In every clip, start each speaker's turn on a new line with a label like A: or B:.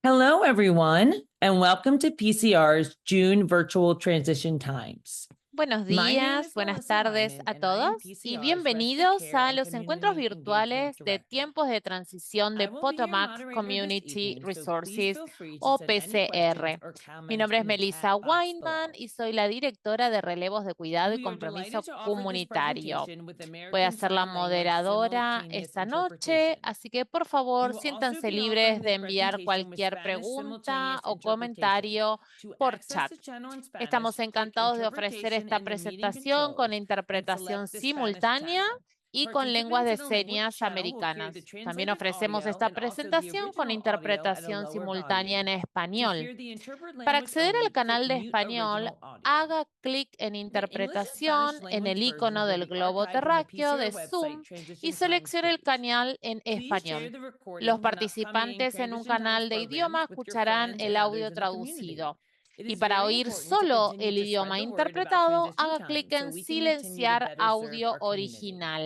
A: Hello, everyone, and welcome to PCR's June Virtual Transition Times.
B: Buenos
A: My name
B: días,
A: is
B: buenas
A: Melissa
B: tardes
A: Wyman,
B: a
A: and I am
B: todos y
A: PCR's Respite
B: bienvenidos
A: Care
B: a
A: and
B: los encuentros
A: Community Engagement
B: virtuales de
A: Director.
B: tiempos de transición de
A: I will be your
B: Potomac
A: moderator this
B: Community
A: evening, so please
B: Resources
A: feel free to
B: o
A: send any questions
B: PCR.
A: or
B: Mi
A: comments
B: nombre es
A: in the
B: Melissa
A: chat box
B: Weinman
A: below.
B: y soy la directora de relevos de cuidado y
A: We are delighted
B: compromiso
A: to offer this
B: comunitario.
A: presentation with
B: Voy a
A: American
B: ser la
A: Sign Language
B: moderadora
A: simultaneous
B: esta noche,
A: interpretation.
B: así que por
A: We
B: favor
A: will also
B: siéntanse
A: be offering
B: libres de
A: this
B: enviar
A: presentation with
B: cualquier
A: Spanish
B: pregunta
A: simultaneous
B: o
A: interpretation.
B: comentario
A: To
B: por
A: access
B: chat.
A: the channel in Spanish,
B: Estamos
A: click
B: encantados de ofrecer
A: Interpretation
B: esta
A: in the meeting
B: presentación con
A: controls and
B: interpretación
A: select the Spanish
B: simultánea
A: channel.
B: y con lenguas
A: Participants
B: de
A: in the language
B: señas
A: channel will hear the
B: americanas. También
A: translated
B: ofrecemos
A: audio
B: esta
A: and also the
B: presentación con
A: original audio at a
B: interpretación
A: lower
B: simultánea en
A: volume. To
B: español.
A: hear the interpret
B: Para
A: language
B: acceder al
A: only, click
B: canal de
A: Mute
B: español,
A: Original Audio.
B: haga clic en
A: The English and Spanish
B: interpretación en
A: language
B: el icono
A: versions will
B: del
A: be
B: globo
A: archived on the
B: terráqueo
A: PCR
B: de
A: website
B: Zoom y
A: Transition Times
B: seleccione el
A: page.
B: canal en
A: Please share
B: español.
A: the
B: Los
A: recordings and upcoming
B: participantes en un
A: Transition Times
B: canal de idioma
A: programs with your
B: escucharán
A: friends
B: el
A: and others
B: audio
A: in the community.
B: traducido.
A: It
B: Y
A: is
B: para
A: very
B: oír
A: important to
B: solo
A: continue
B: el
A: to spread
B: idioma
A: the word about
B: interpretado,
A: Transition
B: haga clic
A: Times so
B: en
A: we can continue to
B: silenciar
A: better serve
B: audio
A: our community.
B: original.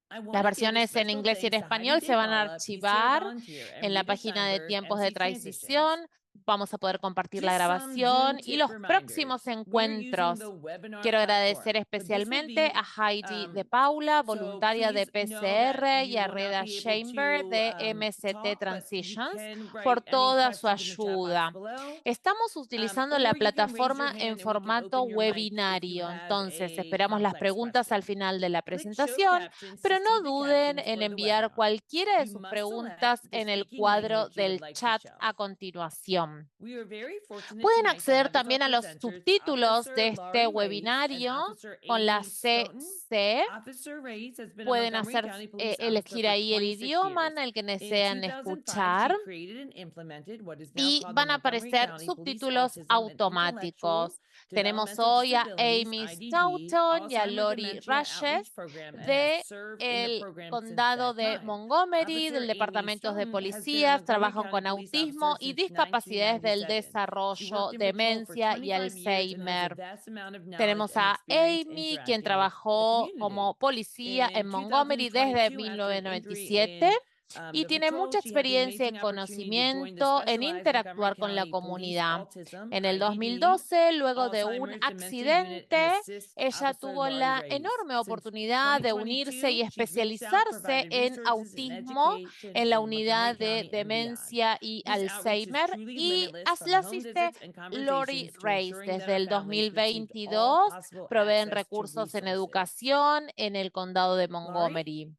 A: I want
B: Las
A: to give a
B: versiones en
A: special
B: inglés y en
A: thanks to Heidi
B: español se van a
A: DePaula, PCR
B: archivar
A: volunteer, and
B: en la
A: Rita
B: página de
A: Steinberg,
B: tiempos de
A: MC Transitions.
B: transición. Vamos a poder compartir la
A: Just some
B: grabación
A: June
B: y
A: tip
B: los próximos
A: reminders. We're using the
B: encuentros.
A: webinar
B: Quiero agradecer
A: platform, but this will
B: especialmente
A: be
B: a Heidi de Paula,
A: so
B: voluntaria de
A: please know that
B: PCR, y
A: you
B: a
A: will not
B: Reda
A: be able
B: Chamber
A: to
B: de MCT
A: talk, but you
B: Transitions,
A: can
B: por
A: write any
B: toda su
A: questions in the chat box
B: ayuda.
A: below.
B: Estamos utilizando la
A: Or you can raise your
B: plataforma en
A: hand and we can
B: formato
A: open your mic if you
B: webinario,
A: have
B: entonces
A: a
B: esperamos las
A: complex
B: preguntas al
A: question.
B: final de la
A: Click Show
B: presentación,
A: Captions to
B: pero
A: see
B: no
A: the
B: duden
A: captions
B: en
A: for the
B: enviar
A: webinar.
B: cualquiera de
A: You
B: sus
A: must select
B: preguntas
A: the
B: en el
A: speaking
B: cuadro
A: language you would
B: del
A: like to
B: chat
A: show.
B: a continuación.
A: We are very fortunate
B: Pueden
A: tonight to
B: acceder
A: have as our
B: también a los
A: presenters
B: subtítulos de
A: Officer
B: este
A: Laurie Race and
B: webinario
A: Officer
B: con la
A: Amy Stoughton.
B: CC.
A: Officer Race has been a
B: Pueden
A: Montgomery
B: hacer,
A: County Police officer
B: elegir
A: for
B: ahí el
A: 26
B: idioma
A: years.
B: en el que
A: In
B: desean
A: 2005,
B: escuchar
A: she created and implemented what is now
B: y
A: called the
B: van a
A: Montgomery
B: aparecer
A: County Police
B: subtítulos
A: Autism and Intellectual
B: automáticos. Tenemos
A: Developmental
B: hoy a
A: Disabilities,
B: Amy
A: IDD,
B: Stoughton y a
A: Alzheimer
B: Lori
A: Dementia
B: Rashes
A: Outreach Program and has
B: de
A: served in the
B: el
A: program since
B: condado
A: that
B: de
A: time.
B: Montgomery,
A: Officer
B: del
A: Amy
B: Departamento de
A: Stoughton has been a
B: Policías,
A: Montgomery
B: trabajan
A: County
B: con
A: police officer
B: autismo y
A: since
B: discapacidades del
A: 1997. She
B: desarrollo,
A: worked in patrol for
B: demencia y
A: 25 years and has a
B: Alzheimer.
A: vast amount of knowledge
B: Tenemos
A: and
B: a
A: experience
B: Amy, quien
A: interacting with the
B: trabajó
A: community.
B: como policía en
A: In
B: Montgomery desde
A: 2022, after an injury
B: 1997
A: in
B: y
A: the
B: tiene
A: patrol,
B: mucha
A: she had the
B: experiencia y
A: amazing opportunity to join the
B: conocimiento en
A: specialized Montgomery
B: interactuar con la
A: County Police
B: comunidad.
A: Autism,
B: En el
A: IDD,
B: 2012, luego de un
A: Alzheimer's Dementia Unit and
B: accidente,
A: assist
B: ella
A: Officer
B: tuvo
A: Laurie
B: la
A: Race.
B: enorme
A: Since
B: oportunidad de unirse y
A: 2022, she's reached out,
B: especializarse
A: provided
B: en
A: resources and
B: autismo
A: education
B: en la
A: in Montgomery
B: unidad de
A: County and beyond.
B: demencia y
A: This outreach is
B: Alzheimer
A: truly
B: y
A: limitless, from
B: la
A: home
B: asiste
A: visits and
B: Lori
A: conversations to
B: Race.
A: ensuring that
B: Desde
A: our
B: el
A: families receive all
B: 2022
A: possible
B: proveen
A: access to
B: recursos en
A: resources.
B: educación en el condado de
A: Laurie?
B: Montgomery.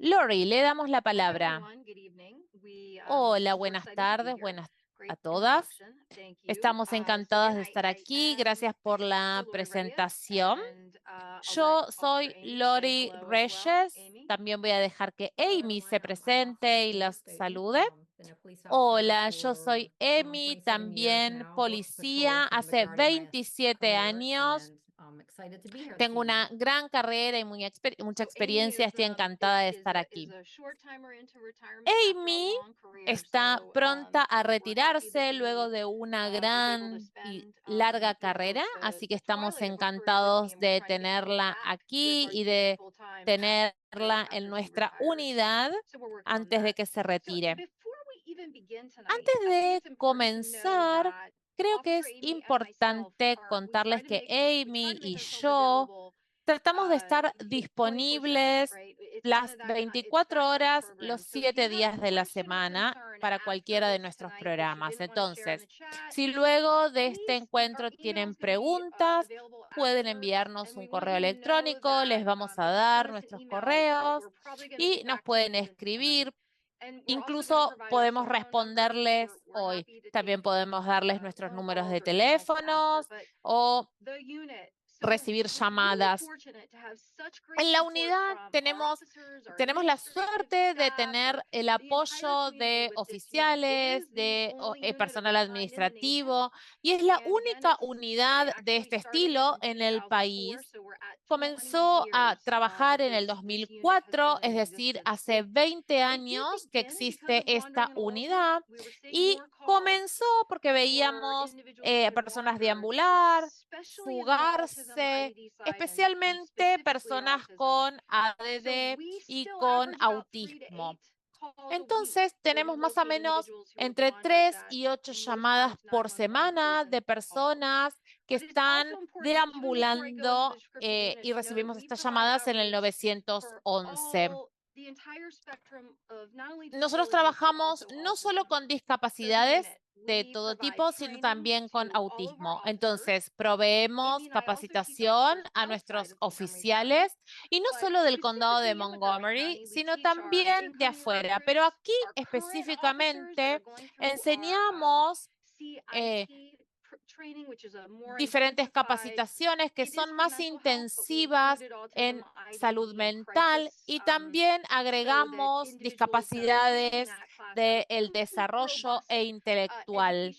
B: Lori, le damos la
C: Hi,
B: palabra.
C: everyone. Good evening. We
B: Hola,
C: super
B: buenas
C: excited to be
B: tardes,
C: here.
B: buenas a
C: Great
B: todas.
C: introduction. Thank you.
B: Estamos
C: So
B: encantadas
C: again,
B: de estar
C: I
B: aquí.
C: am
B: Gracias por la
C: Officer Lori Reyes,
B: presentación.
C: and I'll let
B: Yo
C: Officer
B: soy
C: Amy say
B: Lori
C: hello as well.
B: Reyes.
C: Amy.
B: También voy a dejar que
D: Hello,
B: Amy se
D: everyone. I'm
B: presente y
D: Officer Amy
B: las
D: Stoughton.
B: salude.
D: Been a police officer
B: Hola, yo
D: for
B: soy Amy,
D: 27 years
B: también
D: now. Worked patrol
B: policía
D: for the
B: hace
D: majority of my
B: 27
D: career,
B: años.
D: and I'm excited to be here this
B: Tengo
D: evening.
B: una gran carrera y mucha
C: So Amy
B: experiencia. Estoy encantada de estar aquí.
C: a short timer into retirement after a
B: Amy
C: long career.
B: está
C: So
B: pronta a
C: we're happy that
B: retirarse
C: he
B: luego de una
C: was able to
B: gran y
C: spend
B: larga carrera,
C: towards
B: así que
C: the
B: estamos
C: twilight of her career with me,
B: encantados
C: and we're
B: de
C: trying to get her
B: tenerla
C: back with
B: aquí
C: our
B: y
C: team
B: de
C: full time
B: tenerla
C: after
B: en
C: he
B: nuestra
C: retires.
B: unidad
C: So we're working on
B: antes de
C: that.
B: que se
C: So
B: retire.
C: before we even begin tonight,
B: Antes
C: I think
B: de
C: it's important to know
B: comenzar,
C: that
B: creo que
C: Officer
B: es
C: Amy and myself
B: importante
C: are
B: contarles que
C: we try
B: Amy
C: to make
B: y
C: ourselves
B: yo
C: available
B: tratamos de estar
C: 24/7,
B: disponibles
C: right? It's kind
B: las
C: of it's that
B: 24
C: kind of
B: horas, los
C: program. So if you
B: 7
C: have
B: días de la
C: question or
B: semana
C: concern
B: para
C: after
B: cualquiera de
C: this
B: nuestros
C: tonight that you
B: programas.
C: didn't want to share in the
B: Entonces,
C: chat,
B: si luego de este
C: please, our
B: encuentro
C: email
B: tienen
C: is going to be
B: preguntas,
C: available
B: pueden
C: afterwards,
B: enviarnos
C: and
B: un
C: we want
B: correo
C: you to know
B: electrónico, les
C: that
B: vamos a
C: if you send
B: dar
C: us an
B: nuestros
C: email,
B: correos
C: we're probably going to
B: y
C: get
B: nos
C: back to
B: pueden
C: you tonight.
B: escribir.
C: And we're also going to
B: Incluso
C: provide our
B: podemos
C: cell phone numbers.
B: responderles
C: We're
B: hoy.
C: happy to take
B: También podemos darles nuestros
C: phone
B: números
C: calls
B: de
C: or emails after.
B: teléfonos
C: But
B: o
C: the unit. So
B: recibir
C: we're really
B: llamadas.
C: fortunate to have such great
B: En la
C: support
B: unidad
C: from our
B: tenemos,
C: officers, our
B: tenemos la
C: administrative
B: suerte de
C: staff,
B: tener el
C: the entire
B: apoyo
C: community
B: de
C: with this unit. It
B: oficiales,
C: is the
B: de
C: only unit of
B: personal
C: its kind in the nation.
B: administrativo y es la
C: And again,
B: única
C: it's
B: unidad de
C: actually
B: este
C: started it
B: estilo
C: in
B: en el
C: 2004,
B: país.
C: so we're at 20
B: Comenzó a
C: years
B: trabajar
C: that
B: en el
C: this unit has
B: 2004,
C: been
B: es
C: in
B: decir,
C: existence.
B: hace 20
C: It did
B: años que
C: begin because
B: existe
C: of
B: esta
C: wandering and lonesome.
B: unidad
C: We were seeing
B: y
C: more calls
B: comenzó porque
C: for
B: veíamos
C: individuals who had
B: personas
C: wandered,
B: deambular,
C: especially in the autism
B: fugarse,
C: IDD side and
B: especialmente
C: specifically
B: personas
C: autism.
B: con
C: So
B: ADD
C: we
B: y
C: still
B: con
C: average about 3 to 8
B: autismo. Entonces, tenemos más o menos entre 3 y 8 llamadas por semana de personas que están deambulando y recibimos estas llamadas en el 911. Nosotros trabajamos no solo con discapacidades de todo tipo, sino también con autismo. Entonces, proveemos capacitación a nuestros oficiales y no solo del condado de Montgomery, sino también de afuera. Pero aquí específicamente enseñamos diferentes capacitaciones que son más intensivas en salud mental y también agregamos discapacidades del desarrollo intelectual.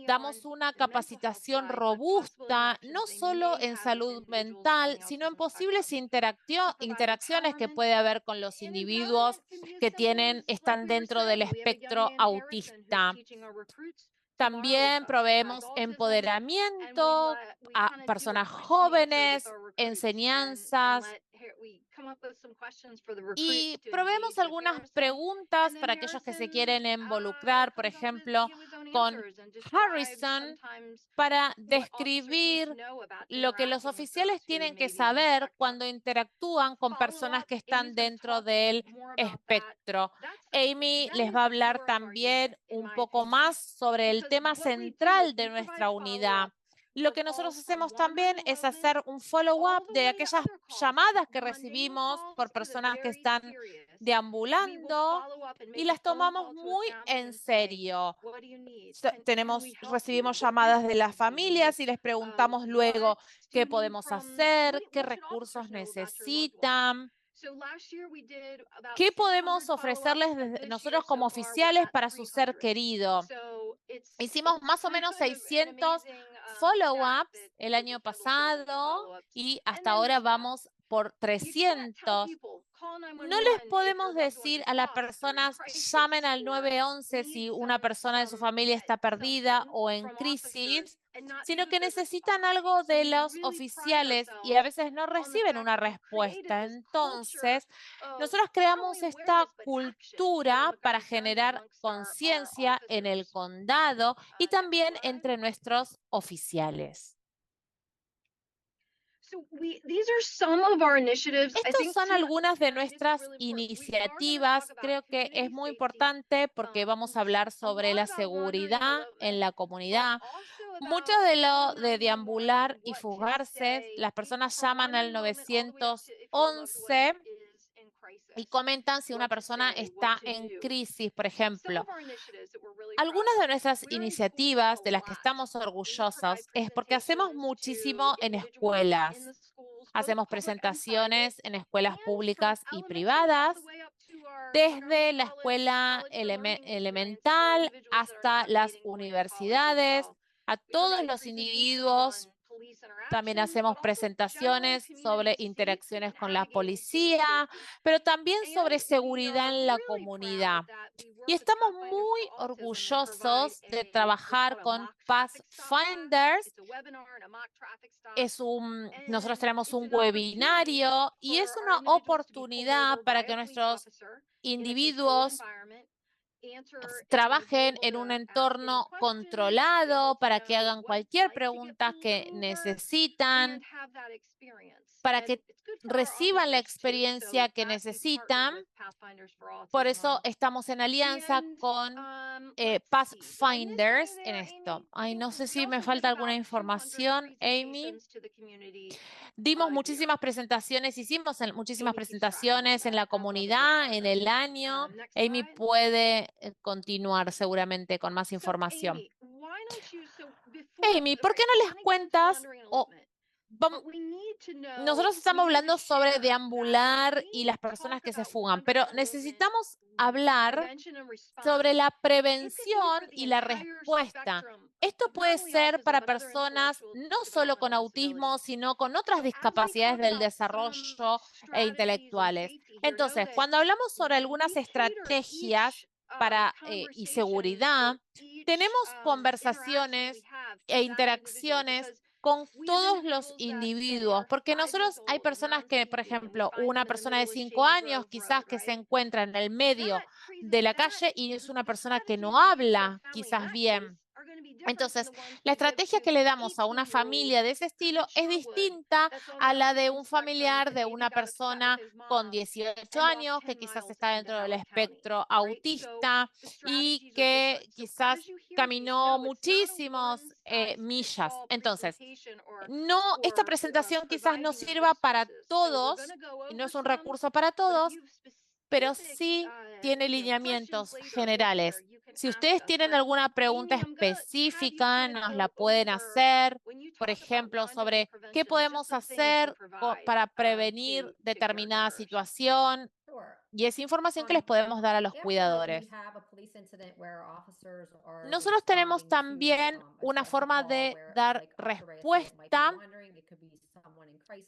B: Damos una capacitación robusta, no solo en salud mental, sino en posibles interacciones que puede haber con los individuos que están dentro del espectro autista. También proveemos empoderamiento a personas jóvenes, enseñanzas y proveemos algunas preguntas para aquellos que se quieren involucrar, por ejemplo, con Harrison, para describir lo que los oficiales tienen que saber cuando interactúan con personas que están dentro del espectro. Amy les va a hablar también un poco más sobre el tema central de nuestra unidad. Lo que nosotros hacemos también es hacer un follow-up de aquellas llamadas que recibimos por personas que están deambulando y las tomamos muy en serio. Recibimos llamadas de las familias y les preguntamos luego qué podemos hacer, qué recursos necesitan. ¿Qué podemos ofrecerles nosotros como oficiales para su ser querido? Hicimos más o menos 600 follow-ups el año pasado y hasta ahora vamos por 300. No les podemos decir a las personas llamen al 911 si una persona de su familia está perdida o en crisis, sino que necesitan algo de los oficiales y a veces no reciben una respuesta. Entonces, nosotros creamos esta cultura para generar conciencia en el condado y también entre nuestros oficiales. Estas son algunas de nuestras iniciativas. Creo que es muy importante porque vamos a hablar sobre la seguridad en la comunidad. Mucho de lo de deambular y fugarse, las personas llaman al 911 y comentan si una persona está en crisis, por ejemplo. Algunas de nuestras iniciativas de las que estamos orgullosos es porque hacemos muchísimo en escuelas. Hacemos presentaciones en escuelas públicas y privadas, desde la escuela elemental hasta las universidades, a todos los individuos. También hacemos presentaciones sobre interacciones con la policía, pero también sobre seguridad en la comunidad. Y estamos muy orgullosos de trabajar con Pathfinders. Nosotros tenemos un webinario y es una oportunidad para que nuestros individuos trabajen en un entorno controlado para que hagan cualquier pregunta que necesitan, para que reciban la experiencia que necesitan. Por eso estamos en alianza con Pathfinders en esto. Ay, no sé si me falta alguna información, Amy. Dimos muchísimas presentaciones, hicimos muchísimas presentaciones en la comunidad en el año. Amy puede continuar seguramente con más información. Amy, ¿por qué no les cuentas? Nosotros estamos hablando sobre deambular y las personas que se fugan, pero necesitamos hablar sobre la prevención y la respuesta. Esto puede ser para personas no solo con autismo, sino con otras discapacidades del desarrollo e intelectuales. Entonces, cuando hablamos sobre algunas estrategias y seguridad, tenemos conversaciones e interacciones con todos los individuos, porque nosotros hay personas que, por ejemplo, una persona de 5 años quizás que se encuentra en el medio de la calle y es una persona que no habla quizás bien. Entonces, la estrategia que le damos a una familia de ese estilo es distinta a la de un familiar de una persona con 18 años que quizás está dentro del espectro autista y que quizás caminó muchísimos millas. Entonces, no, esta presentación quizás no sirva para todos, no es un recurso para todos, pero sí tiene lineamientos generales. Si ustedes tienen alguna pregunta específica, nos la pueden hacer, por ejemplo, sobre qué podemos hacer para prevenir determinada situación, y es información que les podemos dar a los cuidadores. Nosotros tenemos también una forma de dar respuesta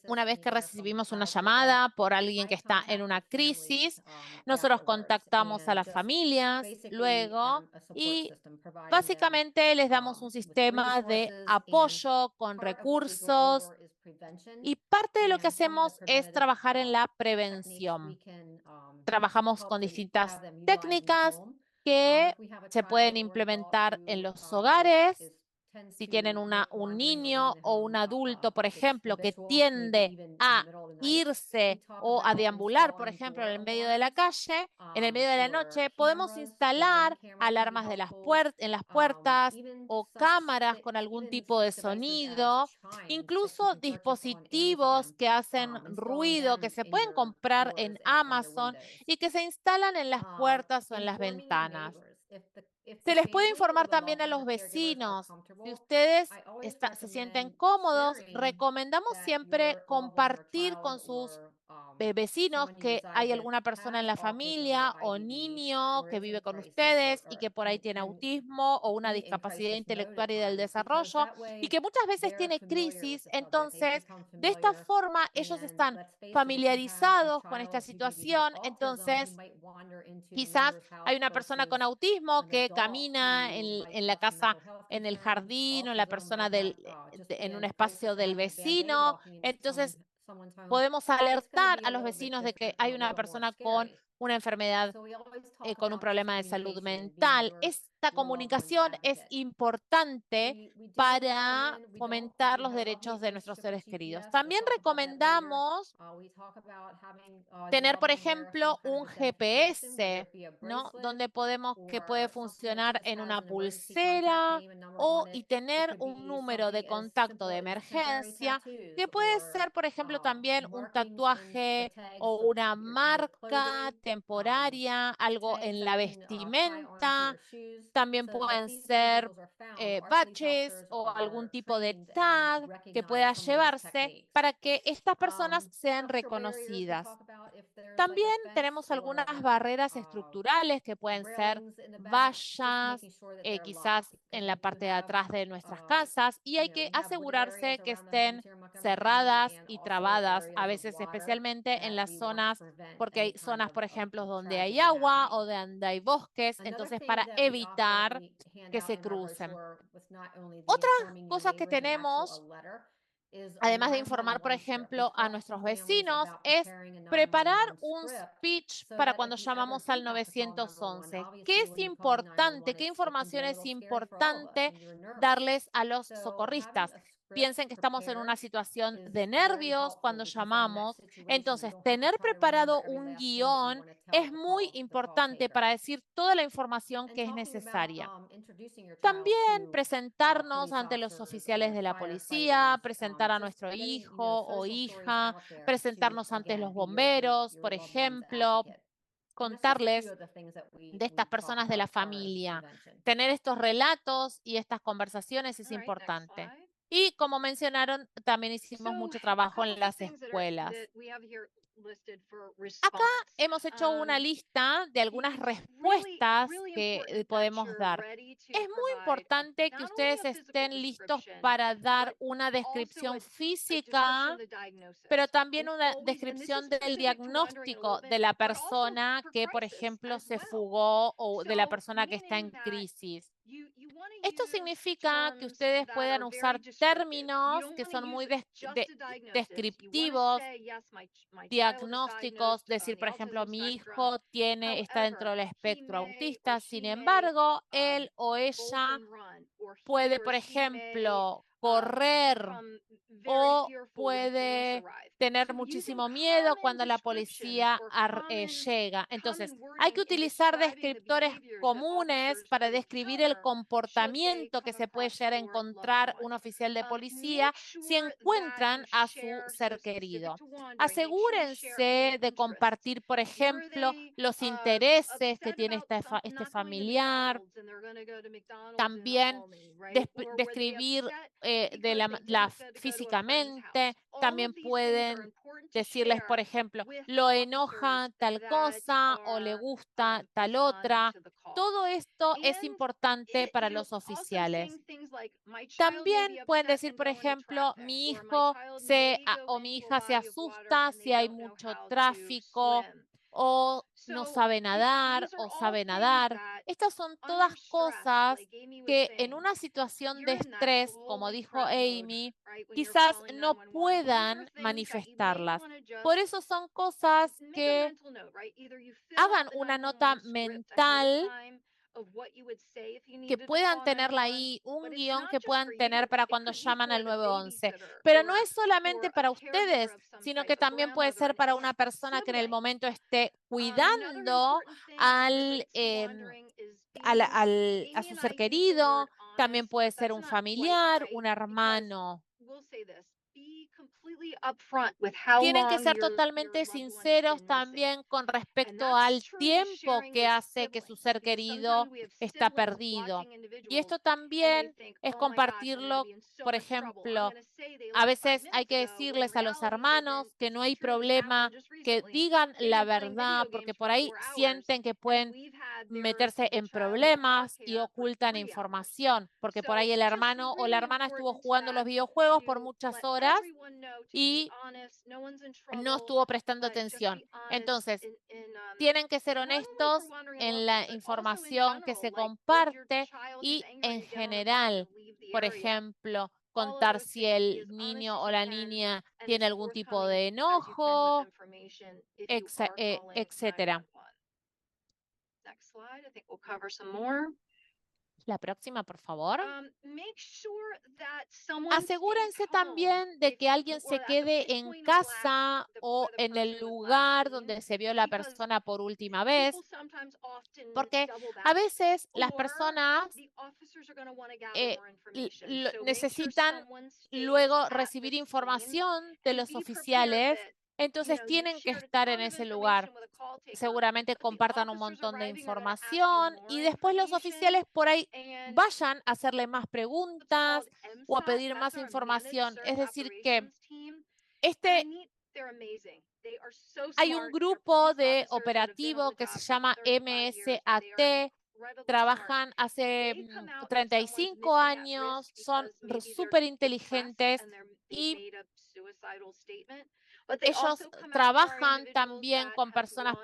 B: una vez que recibimos una llamada por alguien que está en una crisis. Nosotros contactamos a las familias luego y básicamente les damos un sistema de apoyo con recursos y parte de lo que hacemos es trabajar en la prevención. Trabajamos con distintas técnicas que se pueden implementar en los hogares. Si tienen un niño o un adulto, por ejemplo, que tiende a irse o a deambular, por ejemplo, en el medio de la calle, en el medio de la noche, podemos instalar alarmas de en las puertas o cámaras con algún tipo de sonido, incluso dispositivos que hacen ruido, que se pueden comprar en Amazon y que se instalan en las puertas o en las ventanas. Se les puede informar también a los vecinos. Si ustedes se sienten cómodos, recomendamos siempre compartir con sus vecinos que hay alguna persona en la familia o niño que vive con ustedes y que por ahí tiene autismo o una discapacidad intelectual y del desarrollo y que muchas veces tiene crisis. Entonces, de esta forma, ellos están familiarizados con esta situación. Entonces, quizás hay una persona con autismo que camina en la casa, en el jardín o la persona en un espacio del vecino. Entonces, podemos alertar a los vecinos de que hay una persona con una enfermedad, con un problema de salud mental. Esta comunicación es importante para fomentar los derechos de nuestros seres queridos. También recomendamos tener, por ejemplo, un GPS, ¿no? Donde que puede funcionar en una pulsera y tener un número de contacto de emergencia, que puede ser, por ejemplo, también un tatuaje o una marca temporaria, algo en la vestimenta. También pueden ser badges o algún tipo de tag que pueda llevarse para que estas personas sean reconocidas. También tenemos algunas barreras estructurales que pueden ser vallas, quizás en la parte de atrás de nuestras casas, y hay que asegurarse que estén cerradas y trabadas, a veces especialmente en las zonas, porque hay zonas, por ejemplo, donde hay agua o donde hay bosques, entonces para evitar que se crucen. Otra cosa que tenemos, además de informar, por ejemplo, a nuestros vecinos, es preparar un speech para cuando llamamos al 911. ¿Qué es importante? ¿Qué información es importante darles a los socorristas? Piensen que estamos en una situación de nervios cuando llamamos. Entonces, tener preparado un guión es muy importante para decir toda la información que es necesaria. También presentarnos ante los oficiales de la policía, presentar a nuestro hijo o hija, presentarnos ante los bomberos, por ejemplo, contarles de estas personas de la familia. Tener estos relatos y estas conversaciones es importante. Y como mencionaron, también hicimos mucho trabajo en las escuelas. Acá hemos hecho una lista de algunas respuestas que podemos dar. Es muy importante que ustedes estén listos para dar una descripción física, pero también una descripción del diagnóstico de la persona que, por ejemplo, se fugó o de la persona que está en crisis. Esto significa que ustedes puedan usar términos que son muy descriptivos, diagnósticos, decir, por ejemplo, mi hijo está dentro del espectro autista, sin embargo, él o ella puede, por ejemplo, correr o puede tener muchísimo miedo cuando la policía llega. Entonces, hay que utilizar descriptores comunes para describir el comportamiento que se puede llegar a encontrar un oficial de policía si encuentran a su ser querido. Asegúrense de compartir, por ejemplo, los intereses que tiene este familiar. También describir físicamente. También pueden decirles, por ejemplo, lo enoja tal cosa o le gusta tal otra. Todo esto es importante para los oficiales. También pueden decir, por ejemplo, mi hijo o mi hija se asusta si hay mucho tráfico o no sabe nadar o sabe nadar. Estas son todas cosas que en una situación de estrés, como dijo Amy, quizás no puedan manifestarlas. Por eso son cosas que hagan una nota mental que puedan tenerla ahí, un guión que puedan tener para cuando llaman al 911. Pero no es solamente para ustedes, sino que también puede ser para una persona que en el momento esté cuidando a su ser querido, también puede ser un familiar, un hermano. Tienen que ser totalmente sinceros también con respecto al tiempo que hace que su ser querido está perdido. Y esto también es compartirlo, por ejemplo, a veces hay que decirles a los hermanos que no hay problema, que digan la verdad, porque por ahí sienten que pueden meterse en problemas y ocultan información, porque por ahí el hermano o la hermana estuvo jugando los videojuegos por muchas horas y no estuvo prestando atención. Entonces, tienen que ser honestos en la información que se comparte y en general, por ejemplo, contar si el niño o la niña tiene algún tipo de enojo, etcétera. La próxima, por favor. Asegúrense también de que alguien se quede en casa o en el lugar donde se vio la persona por última vez, porque a veces las personas necesitan luego recibir información de los oficiales, entonces tienen que estar en ese lugar. Seguramente compartan un montón de información y después los oficiales por ahí vayan a hacerle más preguntas o a pedir más información. Es decir, que hay un grupo de operativo que se llama MSAT, trabajan hace 35 años, son súper inteligentes y ellos trabajan también con personas,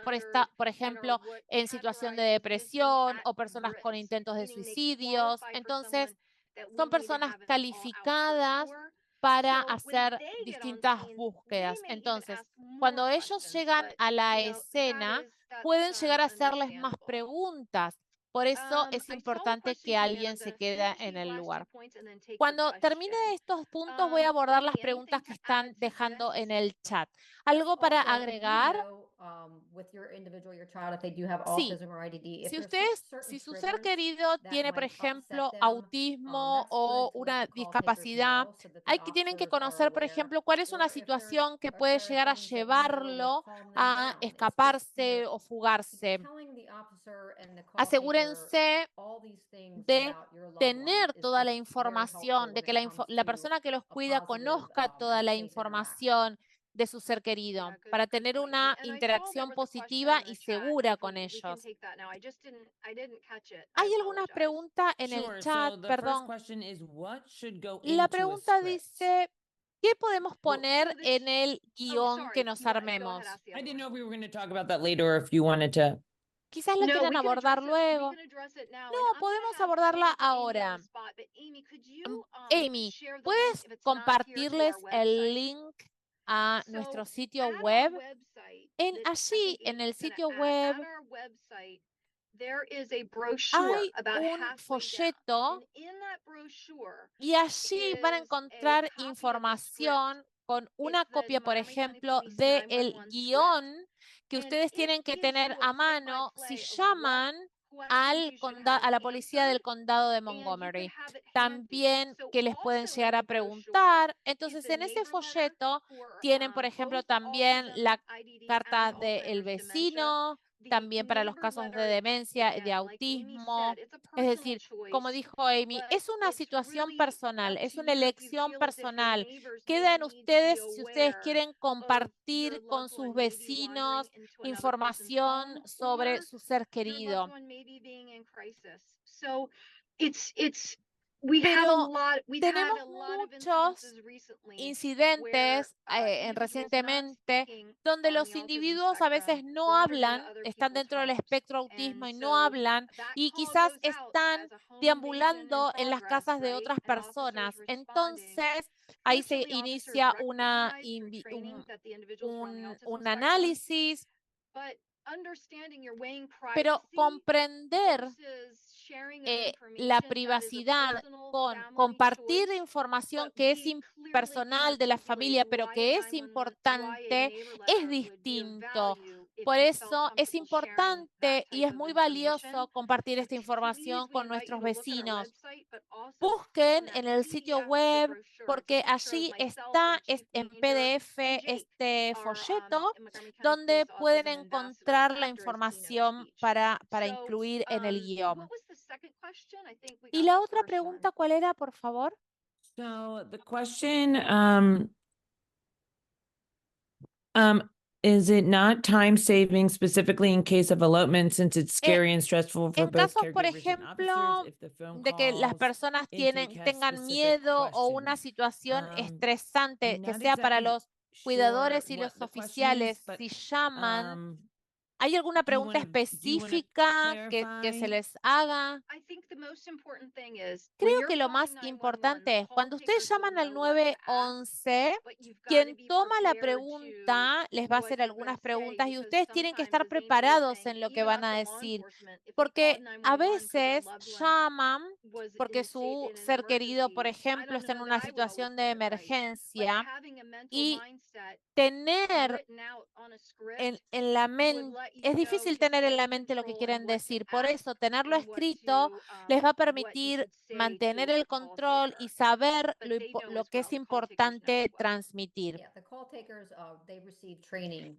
B: por ejemplo, en situación de depresión o personas con intentos de suicidios. Entonces, son personas calificadas para hacer distintas búsquedas. Entonces, cuando ellos llegan a la escena, pueden llegar a hacerles más preguntas. Por eso es importante que alguien se quede en el lugar. Cuando termine estos puntos, voy a abordar las preguntas que están dejando en el chat. ¿Algo para agregar? Sí. Si su ser querido tiene, por ejemplo, autismo o una discapacidad, tienen que conocer, por ejemplo, cuál es una situación que puede llegar a llevarlo a escaparse o fugarse. Asegúrense de tener toda la información, de que la persona que los cuida conozca toda la información de su ser querido, para tener una interacción positiva y segura con ellos. Hay alguna pregunta en el chat, perdón. La pregunta dice, ¿qué podemos poner en el guión que nos armemos?
A: I didn't know if we were going to talk about that later or if you wanted to
B: Quizás la quieran abordar luego. No, podemos abordarla ahora. Amy, ¿puedes compartirles el link a nuestro sitio web? Allí, en el sitio web, hay un folleto y allí van a encontrar información con una copia, por ejemplo, del guión que ustedes tienen que tener a mano si llaman a la policía del condado de Montgomery. También que les pueden llegar a preguntar. Entonces, en ese folleto tienen, por ejemplo, también la carta del vecino, también para los casos de demencia, de autismo. Es decir, como dijo Amy, es una situación personal, es una elección personal. Queda en ustedes si ustedes quieren compartir con sus vecinos información sobre su ser querido. Pero tenemos muchos incidentes recientemente donde los individuos a veces no hablan, están dentro del espectro autismo y no hablan y quizás están deambulando en las casas de otras personas. Entonces, ahí se inicia un análisis, pero comprender la privacidad con compartir información que es personal de la familia, pero que es importante, es distinto. Por eso es importante y es muy valioso compartir esta información con nuestros vecinos. Busquen en el sitio web porque allí está en PDF este folleto donde pueden encontrar la información para incluir en el guión. ¿Y la otra pregunta cuál era, por favor?
A: So the question, is it not time saving specifically in case of elopement since it's scary and stressful for
B: En
A: both
B: casos, por
A: caregivers and
B: ejemplo,
A: officers if the phone
B: de que las
A: calls
B: personas
A: into a
B: tengan
A: specific
B: miedo o una
A: question?
B: situación
A: I'm
B: estresante que
A: not
B: sea para
A: exactly
B: los
A: sure
B: cuidadores y
A: what
B: los
A: the question is,
B: oficiales,
A: but,
B: si llaman,
A: um,
B: ¿hay alguna
A: do you
B: pregunta
A: wanna
B: específica que se
A: clarify?
B: les haga? Creo que lo más importante es cuando ustedes llaman al 911, quien toma la pregunta les va a hacer algunas preguntas y ustedes tienen que estar preparados en lo que van a decir, porque a veces llaman porque su ser querido, por ejemplo, está en una situación de emergencia y tener en la mente, es difícil tener en la mente lo que quieren decir. Por eso, tenerlo escrito les va a permitir mantener el control y saber lo que es importante transmitir.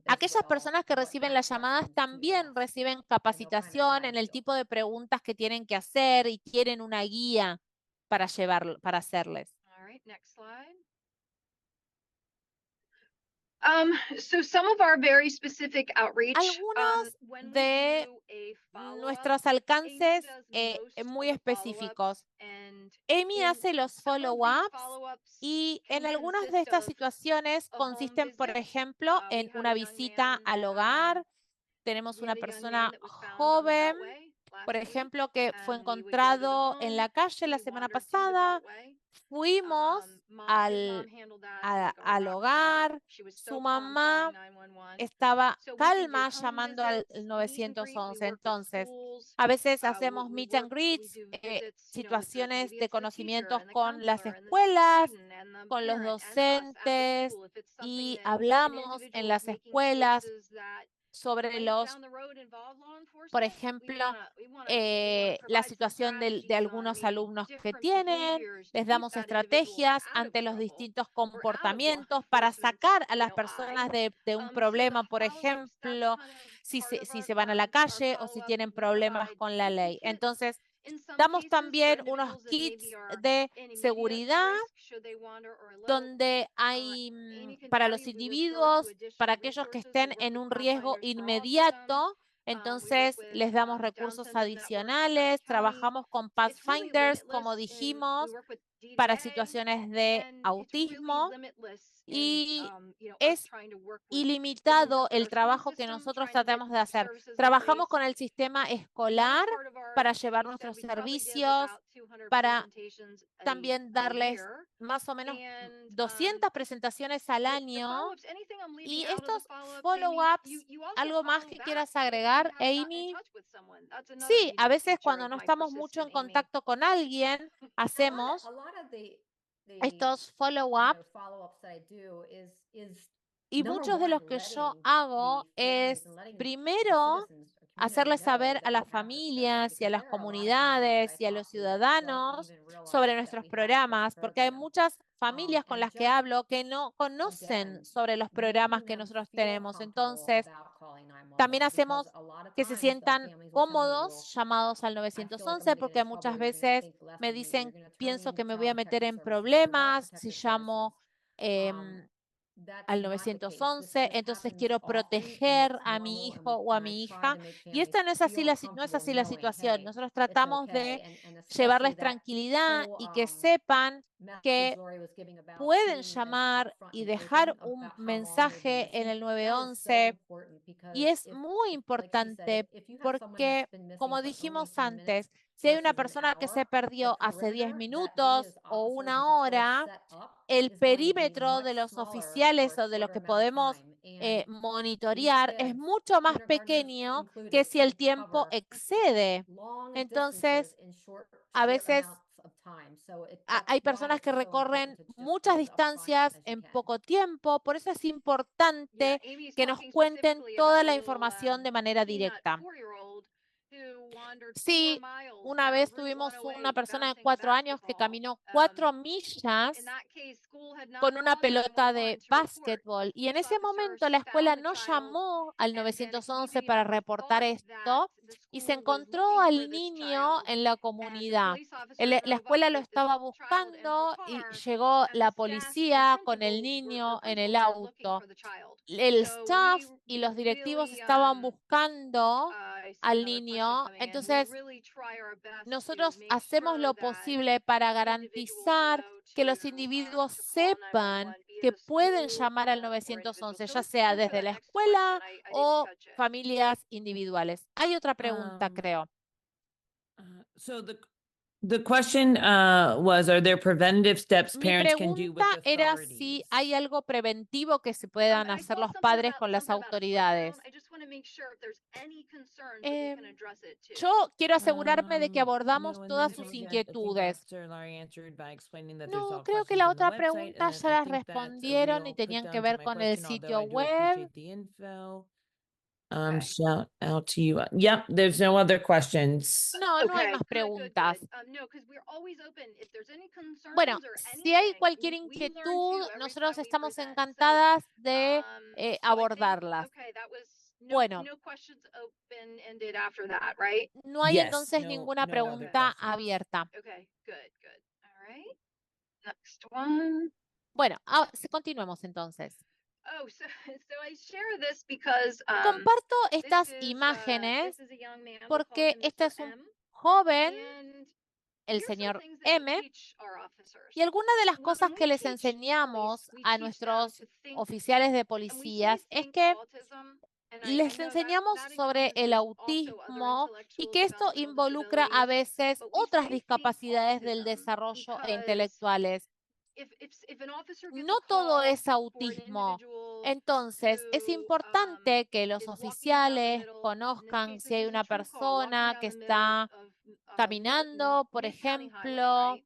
B: Aquellas personas que reciben las llamadas también reciben capacitación en el tipo de preguntas que tienen que hacer y tienen una guía para hacerles. Algunos de nuestros alcances muy específicos. Amy hace los follow-ups y en algunas de estas situaciones consisten, por ejemplo, en una visita al hogar. Tenemos una persona joven, por ejemplo, que fue encontrado en la calle la semana pasada. Fuimos al hogar, su mamá estaba calma llamando al 911. Entonces, a veces hacemos meet and greets, situaciones de conocimientos con las escuelas, con los docentes y hablamos en las escuelas sobre por ejemplo, la situación de algunos alumnos que tienen, les damos estrategias ante los distintos comportamientos para sacar a las personas de un problema, por ejemplo, si se van a la calle o si tienen problemas con la ley. Entonces, damos también unos kits de seguridad donde hay para los individuos, para aquellos que estén en un riesgo inmediato, entonces les damos recursos adicionales, trabajamos con Pathfinders, como dijimos, para situaciones de autismo y es ilimitado el trabajo que nosotros tratamos de hacer. Trabajamos con el sistema escolar para llevar nuestros servicios, para también darles más o menos 200 presentaciones al año. Y estos follow-ups, ¿algo más que quieras agregar, Amy? Sí, a veces cuando no estamos mucho en contacto con alguien, hacemos estos follow-up y muchos de los que yo hago es primero hacerles saber a las familias y a las comunidades y a los ciudadanos sobre nuestros programas, porque hay muchas familias con las que hablo que no conocen sobre los programas que nosotros tenemos. Entonces, también hacemos que se sientan cómodos llamados al 911, porque muchas veces me dicen, pienso que me voy a meter en problemas si llamo al 911, entonces quiero proteger a mi hijo o a mi hija. Y esta no es así no es así la situación. Nosotros tratamos de llevarles tranquilidad y que sepan que pueden llamar y dejar un mensaje en el 911. Y es muy importante porque, como dijimos antes, si hay una persona que se perdió hace 10 minutos o una hora, el perímetro de los oficiales o de lo que podemos monitorear es mucho más pequeño que si el tiempo excede. Entonces, a veces hay personas que recorren muchas distancias en poco tiempo, por eso es importante que nos cuenten toda la información de manera directa. Sí, una vez tuvimos una persona de 4 años que caminó 4 millas con una pelota de básquetbol y en ese momento la escuela no llamó al 911 para reportar esto y se encontró al niño en la comunidad. La escuela lo estaba buscando y llegó la policía con el niño en el auto. El staff y los directivos estaban buscando al niño. Entonces, nosotros hacemos lo posible para garantizar que los individuos sepan que pueden llamar al 911, ya sea desde la escuela o familias individuales. Hay otra pregunta, creo.
A: So the question was, are there preventative steps
B: Mi
A: parents can do with
B: pregunta era si
A: authorities?
B: hay algo preventivo que se puedan hacer los padres con las autoridades. Yo quiero asegurarme de que abordamos
A: No, and
B: todas
A: then
B: sus
A: saying that I think
B: inquietudes.
A: Dr. Larry answered by explaining that there's
B: No,
A: all
B: creo que
A: questions
B: la
A: on the
B: otra
A: website,
B: pregunta
A: and then
B: ya
A: I
B: las
A: think that's a
B: respondieron y
A: real
B: tenían
A: put
B: que
A: down to
B: ver
A: my
B: con el
A: question, although
B: sitio
A: I do
B: web.
A: appreciate the info. Shout out to you. Yep, there's no other questions.
B: No, no hay más preguntas. Bueno, si hay cualquier inquietud, nosotros estamos encantadas de abordarlas. Bueno, no hay
A: Yes,
B: entonces
A: no
B: ninguna
A: other
B: pregunta
A: questions.
B: abierta.
C: Next one.
B: Bueno, continuemos entonces.
C: Comparto
B: estas imágenes porque este es un joven, el señor M, y algunas de las cosas que les enseñamos a nuestros oficiales de policías es que les enseñamos sobre el autismo y que esto involucra a veces otras discapacidades del desarrollo e intelectuales. No todo es autismo. Entonces, es importante que los oficiales conozcan si hay una persona que está caminando, por ejemplo,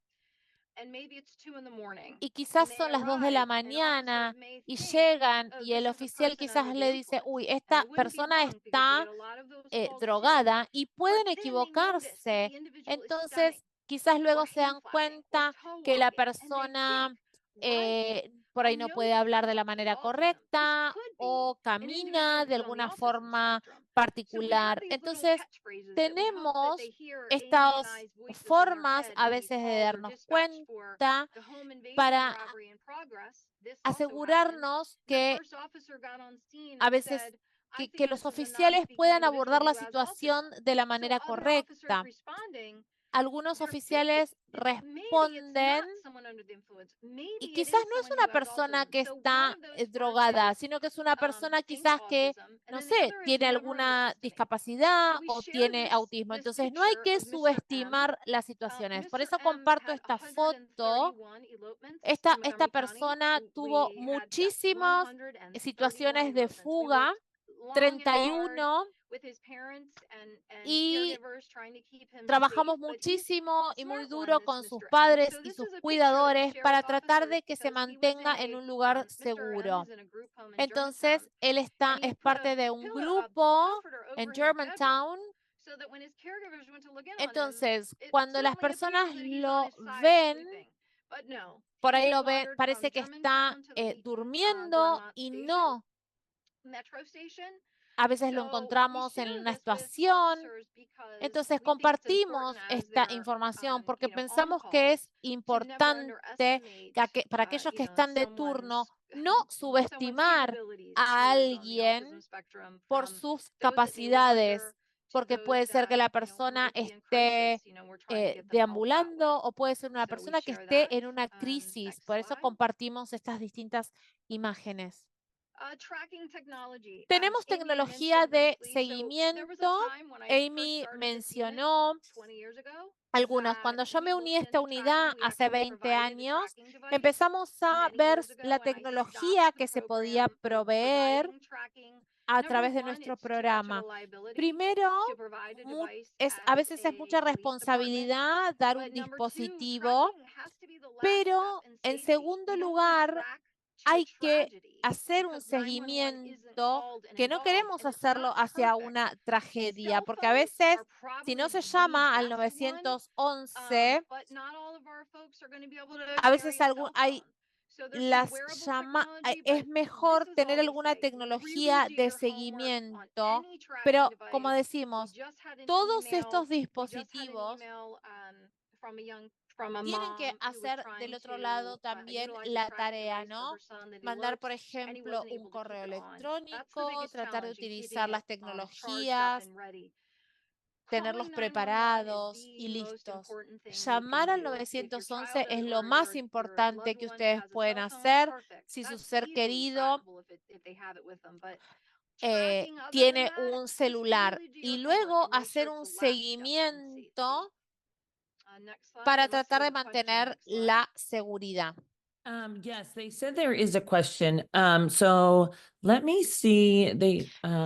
B: y quizás son las 2 de la mañana y llegan y el oficial quizás le dice, uy, esta persona está drogada y pueden equivocarse. Entonces, quizás luego se dan cuenta que la persona por ahí no puede hablar de la manera correcta o camina de alguna forma particular. Entonces, tenemos estas formas a veces de darnos cuenta para asegurarnos que a veces que los oficiales puedan abordar la situación de la manera correcta. algunos oficiales responden y quizás no es una persona que está drogada, sino que es una persona quizás que, no sé, tiene alguna discapacidad o tiene autismo. Entonces, no hay que subestimar las situaciones. Por eso comparto esta foto. Esta persona tuvo muchísimas situaciones de fuga, 31, y trabajamos muchísimo y muy duro con sus padres y sus cuidadores para tratar de que se mantenga en un lugar seguro. Entonces, él es parte de un grupo en Germantown. Entonces, cuando las personas lo ven, por ahí lo ven, parece que está durmiendo y no. A veces lo encontramos en una estación. Entonces compartimos esta información porque pensamos que es importante para aquellos que están de turno no subestimar a alguien por sus capacidades, porque puede ser que la persona esté deambulando o puede ser una persona que esté en una crisis. Por eso compartimos estas distintas imágenes. Tenemos tecnología de seguimiento. Amy mencionó algunas. Cuando yo me uní a esta unidad hace 20 años, empezamos a ver la tecnología que se podía proveer a través de nuestro programa. Primero, a veces es mucha responsabilidad dar un dispositivo, pero en segundo lugar, hay que hacer un seguimiento que no queremos hacerlo hacia una tragedia, porque a veces, si no se llama al 911, a veces es mejor tener alguna tecnología de seguimiento, pero como decimos, todos estos dispositivos tienen que hacer del otro lado también la tarea, ¿no? Mandar, por ejemplo, un correo electrónico, tratar de utilizar las tecnologías, tenerlos preparados y listos. Llamar al 911 es lo más importante que ustedes pueden hacer si su ser querido tiene un celular, y luego hacer un seguimiento para tratar de mantener la seguridad.
A: Yes, they said there is a question. So let me see.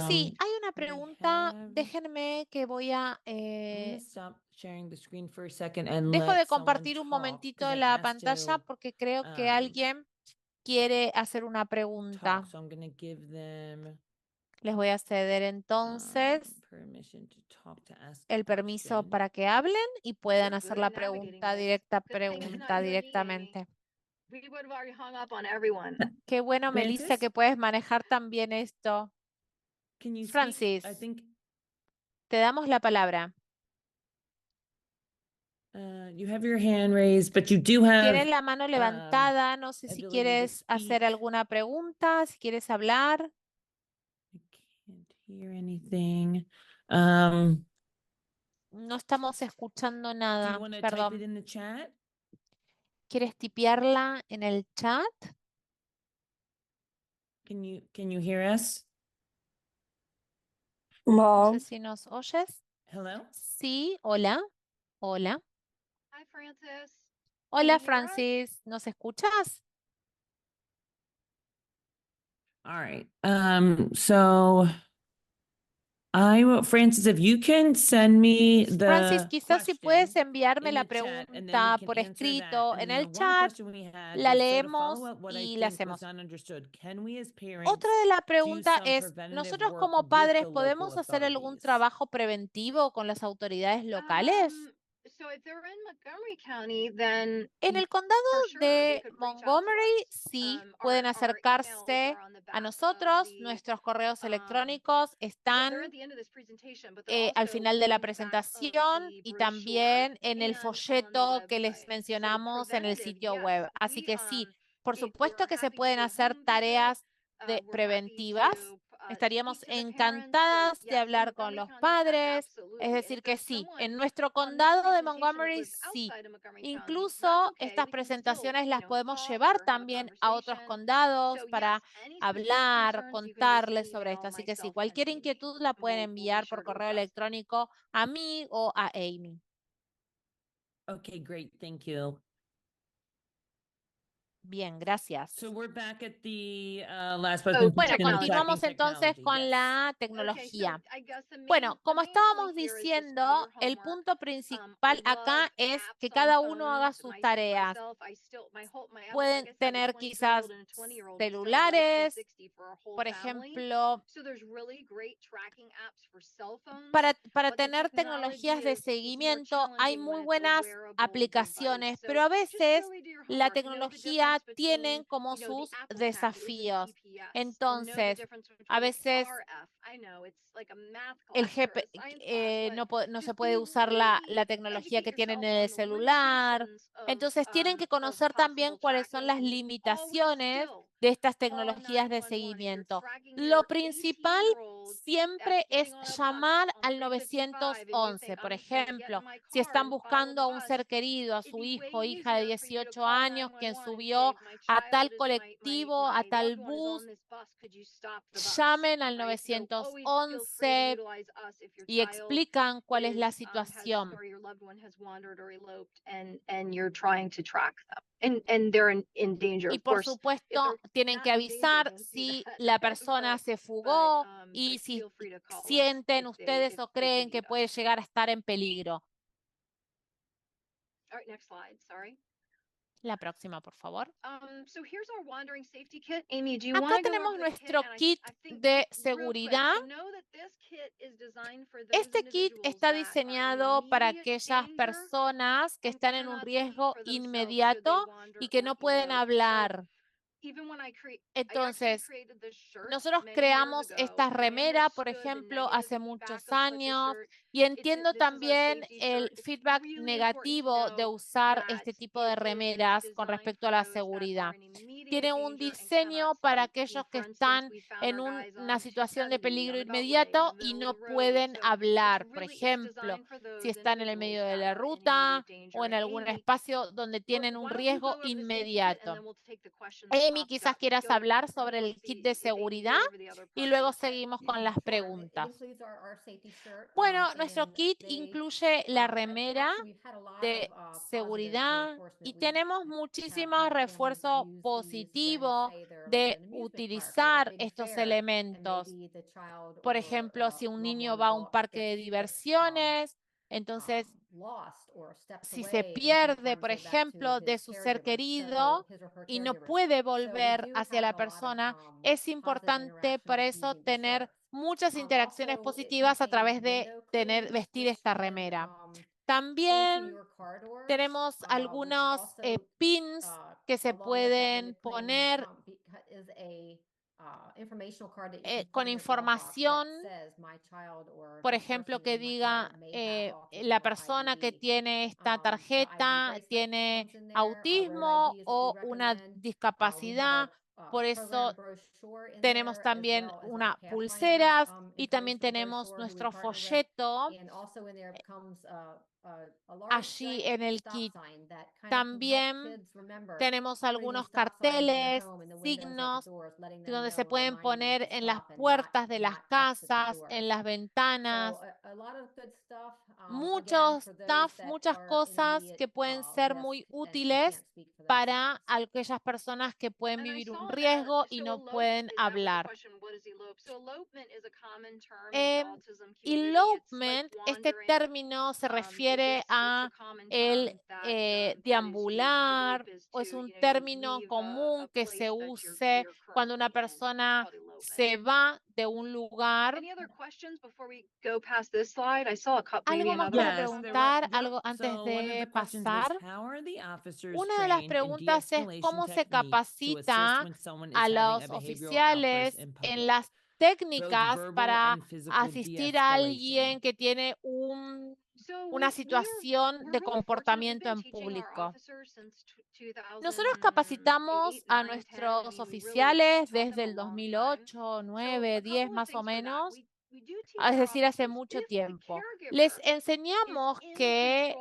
B: Sí, hay una
A: they
B: pregunta.
A: have-
B: Déjenme que voy a...
A: I'm gonna stop sharing the screen for a second and
B: dejo
A: let
B: de
A: someone
B: compartir un
A: talk,
B: momentito
A: 'cause I
B: la
A: asked
B: pantalla
A: to,
B: porque creo que
A: um,
B: alguien quiere hacer una pregunta.
A: talk. So I'm gonna give them
B: Les voy a ceder entonces
A: permission to talk, to ask
B: el
A: a
B: permiso
A: question.
B: para que hablen y puedan
C: We're
B: hacer
C: good
B: la
C: at navigating
B: pregunta
C: this.
B: directamente.
C: We would have already hung up on everyone.
B: Qué bueno, Melissa,
A: Francis?
B: que puedes manejar también esto.
A: Can you speak?
B: Francis,
A: I think
B: te damos la palabra.
A: you have your hand raised, but you do have.
B: Tienes la mano levantada. No sé si
A: ability to
B: quieres hacer
A: speak.
B: alguna pregunta, si quieres hablar.
A: I can't hear anything.
B: No estamos escuchando
A: Do you
B: nada.
A: want to type it
B: Perdón.
A: in the chat?
B: ¿Quieres tipearla en el chat?
A: Can you hear us?
B: No sé si nos oyes.
A: Hello?
B: Sí, hola. Hola.
C: Hi, Francis.
B: Hola,
C: you hear us?
B: Francis. ¿Nos escuchas?
A: All right. Francis, if you can send me
B: Francis,
A: the
B: quizás si puedes
A: question
B: enviarme
A: in
B: la
A: the chat, and then we
B: pregunta
A: can
B: por
A: answer that.
B: escrito
A: And
B: en
A: then
B: el
A: the one
B: chat,
A: question we had
B: la
A: was, so to
B: leemos
A: follow up what I
B: y la
A: think was
B: hacemos.
A: understood, can we as parents
B: Otra de la
A: do
B: pregunta
A: some
B: es,
A: preventative
B: ¿nosotros
A: work
B: como
A: with
B: padres
A: the local
B: podemos hacer algún
A: authorities?
B: trabajo preventivo con las autoridades locales?
C: So if they're in Montgomery County, then
B: En el condado
C: for sure,
B: de
C: they could reach out to
B: Montgomery,
C: us.
B: sí,
C: Our
B: pueden
C: emails
B: acercarse
C: are on the
B: a
C: back of
B: nosotros.
C: the,
B: Nuestros correos
C: they're
B: electrónicos están
C: at the end of this presentation, but they're
B: al
C: also
B: final de la
C: on the back of
B: presentación
C: the
B: y
C: brochure
B: también en el
C: and on the
B: folleto que les
C: website. So
B: mencionamos en el
C: preventative,
B: sitio
C: yes,
B: web. Así
C: we,
B: que sí, por
C: we're
B: supuesto que se
C: happy to
B: pueden
C: do a
B: hacer
C: home visit.
B: tareas
C: We're happy
B: preventivas.
C: to
B: Estaríamos encantadas de hablar con los padres. Es decir, que sí, en nuestro condado de Montgomery, sí. Incluso estas presentaciones las podemos llevar también a otros condados para hablar, contarles sobre esto. Así que sí, cualquier inquietud la pueden enviar por correo electrónico a mí o a Amy.
A: Okay, great. Thank you.
B: Bien, gracias.
A: So we're back at the last
B: Bueno,
A: presentation. on
B: continuamos
A: tracking
B: entonces
A: technology,
B: con
A: yes.
B: la tecnología. Bueno, como estábamos diciendo, el punto principal acá es que cada uno haga sus tareas. Pueden tener quizás celulares, por ejemplo, para tener tecnologías de seguimiento hay muy buenas aplicaciones, pero a veces la tecnología tiene como sus desafíos. Entonces, a veces el no se puede usar la tecnología que tienen en el celular. Entonces, tienen que conocer también cuáles son las limitaciones de estas tecnologías de seguimiento. Lo principal siempre es llamar al 911. Por ejemplo, si están buscando a un ser querido, a su hijo o hija de 18 años, quien subió a tal colectivo, a tal bus, llamen al 911 y explican cuál es la situación. Y por supuesto, tienen que avisar si la persona se fugó y si sienten ustedes o creen que puede llegar a estar en peligro. La próxima, por favor. Acá tenemos nuestro kit de seguridad. Este kit está diseñado para aquellas personas que están en un riesgo inmediato y que no pueden hablar. Entonces, nosotros creamos esta remera, por ejemplo, hace muchos años, y entiendo también el feedback negativo de usar este tipo de remeras con respecto a la seguridad. Tiene un diseño para aquellos que están en una situación de peligro inmediato y no pueden hablar. Por ejemplo, si están en el medio de la ruta o en algún espacio donde tienen un riesgo inmediato. Amy, quizás quieras hablar sobre el kit de seguridad y luego seguimos con las preguntas. Bueno, nuestro kit incluye la remera de seguridad y tenemos muchísimo refuerzo positivo de utilizar estos elementos. Por ejemplo, si un niño va a un parque de diversiones, entonces si se pierde, por ejemplo, de su ser querido y no puede volver hacia la persona, es importante por eso tener muchas interacciones positivas a través de vestir esta remera. También tenemos algunos pins que se pueden poner con información, por ejemplo, que diga la persona que tiene esta tarjeta tiene autismo o una discapacidad. Por eso tenemos también unas pulseras y también tenemos nuestro folleto allí en el kit. También tenemos algunos carteles, signos, donde se pueden poner en las puertas de las casas, en las ventanas. Muchas cosas que pueden ser muy útiles para aquellas personas que pueden vivir un riesgo y no pueden hablar. Elopement, este término se refiere a el deambular, o es un término común que se use cuando una persona se va de un lugar. ¿Algo más para preguntar? ¿Algo antes de pasar? Una de las preguntas es cómo se capacita a los oficiales en las técnicas para asistir a alguien que tiene un una situación de comportamiento en público. Nosotros capacitamos a nuestros oficiales desde el 2008, 9, 10 más o menos, es decir, hace mucho tiempo. Les enseñamos que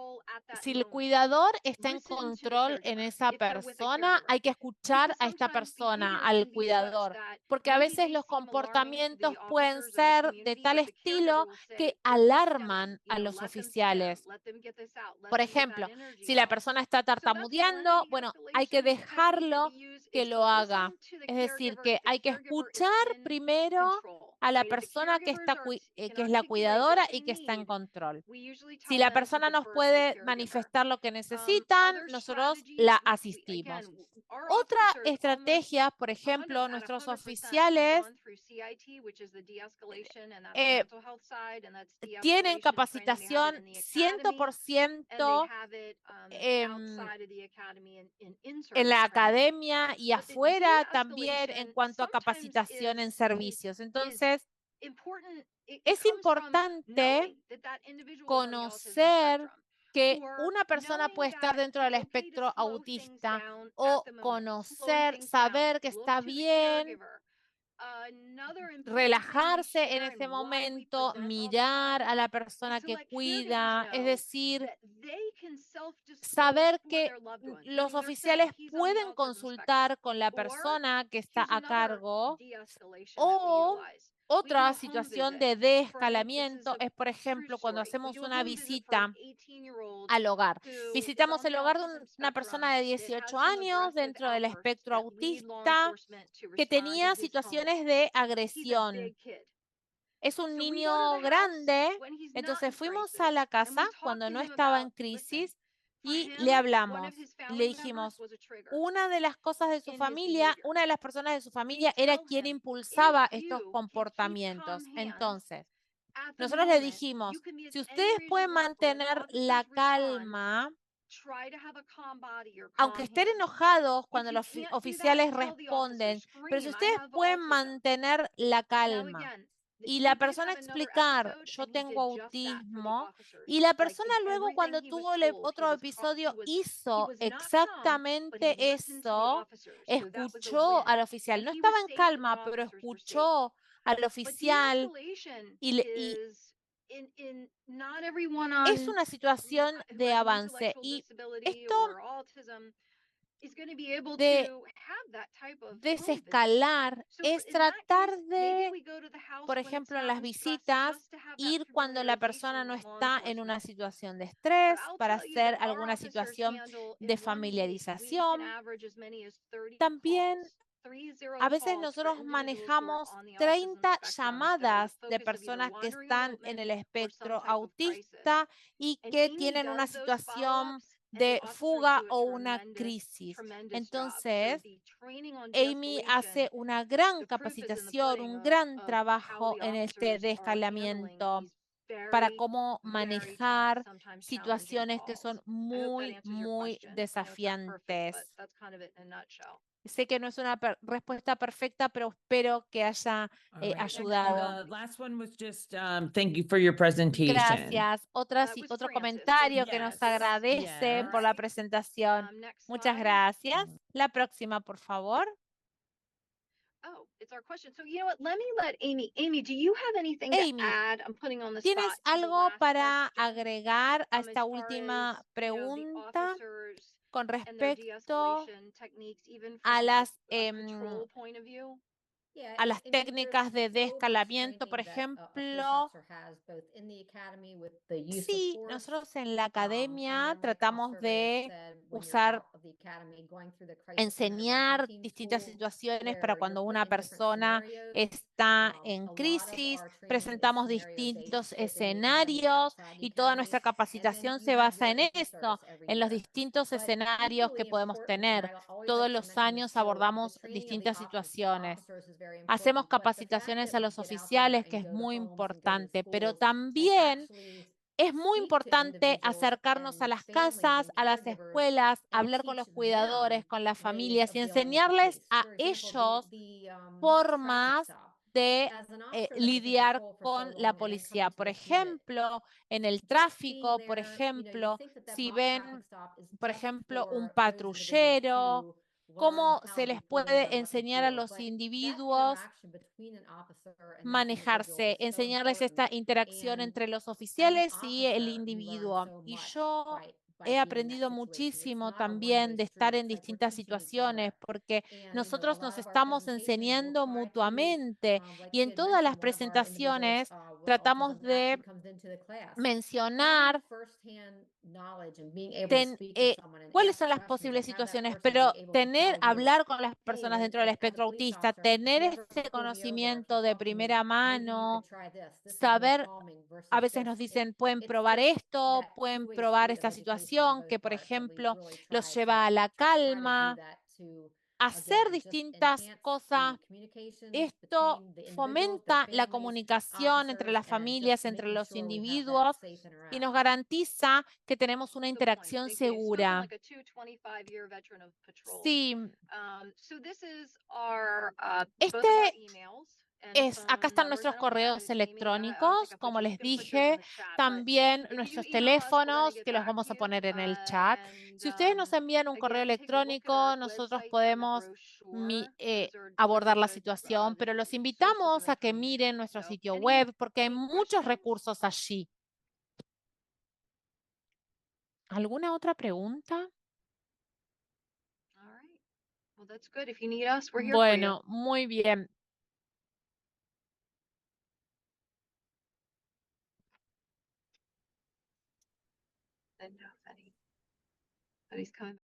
B: si el cuidador está en control en esa persona, hay que escuchar a esta persona, al cuidador, porque a veces los comportamientos pueden ser de tal estilo que alarman a los oficiales. Por ejemplo, si la persona está tartamudeando, bueno, hay que dejarlo que lo haga. Es decir, que hay que escuchar primero a la persona que es la cuidadora y que está en control. Si la persona nos puede manifestar lo que necesitan, nosotros la asistimos. Otra estrategia, por ejemplo, nuestros oficiales tienen capacitación 100% en la academia y afuera también en cuanto a capacitación en servicios. Entonces, es importante conocer que una persona puede estar dentro del espectro autista o conocer, saber que está bien, relajarse en ese momento, mirar a la persona que cuida, es decir, saber que los oficiales pueden consultar con la persona que está a cargo. O otra situación de desescalamiento es, por ejemplo, cuando hacemos una visita al hogar. Visitamos el hogar de una persona de 18 años dentro del espectro autista que tenía situaciones de agresión. Es un niño grande, entonces fuimos a la casa cuando no estaba en crisis y le hablamos. Le dijimos, una de las cosas de su familia, una de las personas de su familia era quien impulsaba estos comportamientos. Entonces, nosotros le dijimos, si ustedes pueden mantener la calma, aunque estén enojados cuando los oficiales responden, pero si ustedes pueden mantener la calma y la persona explicar, yo tengo autismo, y la persona luego cuando tuvo el otro episodio hizo exactamente eso, escuchó al oficial, no estaba en calma, pero escuchó al oficial y es una situación de avance y esto de desescalar es tratar de, por ejemplo, en las visitas, ir cuando la persona no está en una situación de estrés, para hacer alguna situación de familiarización. También a veces nosotros manejamos 30 llamadas de personas que están en el espectro autista y que tienen una situación de fuga o una crisis. Entonces, Amy hace una gran capacitación, un gran trabajo en este desescalamiento para cómo manejar situaciones que son muy, muy desafiantes. Sé que no es una respuesta perfecta, pero espero que haya ayudado.
A: The last one was just thank you for your presentation.
B: Gracias. Otro comentario que nos agradece
A: Yes.
B: por la presentación. Muchas gracias. La próxima, por favor.
C: Oh, it's our question. So you know what? Let me let Amy. Amy, do you have anything
B: Amy,
C: to add? I'm putting on the
B: ¿tienes
C: spot to the
B: algo
C: last
B: para
C: question,
B: agregar a
C: as
B: esta
C: far
B: última
C: as, the
B: pregunta
C: officers
B: con
C: and their
B: respecto
C: de-escalation techniques, even
B: a
C: from
B: las
C: a control point of view?
B: a las técnicas de desescalamiento, por ejemplo? Sí, nosotros en la academia tratamos de enseñar distintas situaciones para cuando una persona está en crisis, presentamos distintos escenarios y toda nuestra capacitación se basa en eso, en los distintos escenarios que podemos tener. Todos los años abordamos distintas situaciones. Hacemos capacitaciones a los oficiales, que es muy importante, pero también es muy importante acercarnos a las casas, a las escuelas, hablar con los cuidadores, con las familias y enseñarles a ellos formas de
D: As an officer that has been
B: lidiar
D: patrol for so
B: con
D: long
B: la
D: and
B: policía.
D: coming to
B: Por
D: this unit,
B: ejemplo, en el
D: being
B: tráfico, por
D: there, you
B: ejemplo,
D: think that that
B: si
D: mock
B: ven,
D: traffic stop is
B: por
D: just
B: ejemplo, un
D: for those individuals
B: patrullero,
D: to learn
B: cómo
D: how
B: se
D: to
B: les
D: be
B: puede
D: policed on what to
B: enseñar a
D: do.
B: los
D: But that
B: individuos
D: interaction between an officer and that individual
B: manejarse,
D: is so
B: enseñarles
D: important.
B: esta interacción
D: And
B: entre los
D: as an
B: oficiales y el
D: officer, you learn
B: individuo.
D: so
B: Y
D: much
B: yo
D: by
B: he
D: being in that
B: aprendido
D: situation. It's
B: muchísimo
D: not a
B: también
D: one-way
B: de estar
D: street.
B: en
D: It's like we're
B: distintas
D: teaching each
B: situaciones,
D: other.
B: porque
D: And, a
B: nosotros
D: lot
B: nos
D: of our
B: estamos
D: presentations will
B: enseñando
D: try to,
B: mutuamente
D: like
B: y en
D: she had
B: todas las
D: mentioned, one of our
B: presentaciones
D: individuals with
B: tratamos
D: autism
B: de
D: actually comes into the class.
B: mencionar
D: Having firsthand knowledge and being able to speak to someone and
B: cuáles
D: ask
B: son las
D: questions
B: posibles
D: and have that
B: situaciones,
D: person be
B: pero
D: able to
B: tener,
D: tell you,
B: hablar con las
D: hey,
B: personas
D: when,
B: dentro del
D: like, as a
B: espectro
D: police
B: autista,
D: officer,
B: tener
D: you ever
B: ese
D: pull me over, or if you
B: conocimiento
D: talk
B: de
D: to me,
B: primera
D: maybe you
B: mano,
D: could try this. This is more
B: saber,
D: calming versus
B: a veces
D: just
B: nos dicen, pueden
D: it's
B: probar
D: just
B: esto,
D: that
B: pueden
D: two-way
B: probar
D: street of
B: esta
D: education on
B: situación,
D: both
B: que por
D: parts that we
B: ejemplo
D: really
B: los
D: try
B: lleva a la
D: to try to do
B: calma,
D: that to
B: hacer
D: again just
B: distintas
D: enhance
B: cosas.
D: the communication
B: Esto
D: between the individuals, their
B: fomenta la
D: families,
B: comunicación entre
D: officers,
B: las
D: and just
B: familias, entre
D: making
B: los
D: sure we have that
B: individuos
D: safe
B: y nos
D: interaction.
B: garantiza que tenemos una
C: Good point.
B: interacción
C: Thank you. Spoken
B: segura.
C: like a 25-year veteran of patrol.
B: Sí,
C: So this is our both of our
B: este
C: emails and
B: es, acá
C: phone
B: están
C: numbers.
B: nuestros
C: I don't have
B: correos
C: it, Amy. I don't think
B: electrónicos,
C: I put
B: como
C: you. You
B: les
C: can put those in
B: dije,
C: the chat. But
B: también
C: if you
B: nuestros
C: email us, we're going to
B: teléfonos
C: get
B: que los
C: back
B: vamos
C: to
B: a
C: you.
B: poner en el chat.
C: And
B: Si ustedes nos envían un correo
C: again, take a look at
B: electrónico,
C: our
B: nosotros
C: website and the
B: podemos
C: brochure. Those are
B: abordar
C: really
B: la
C: good,
B: situación, pero los
C: sources of
B: invitamos a que
C: information.
B: miren nuestro
C: So,
B: sitio
C: any
B: web porque hay
C: any
B: muchos
C: questions?
B: recursos allí. ¿Alguna otra pregunta?
C: All right. Well, that's good. If you need us, we're here for you.
B: Bueno, muy bien.
C: And no, Betty's coming.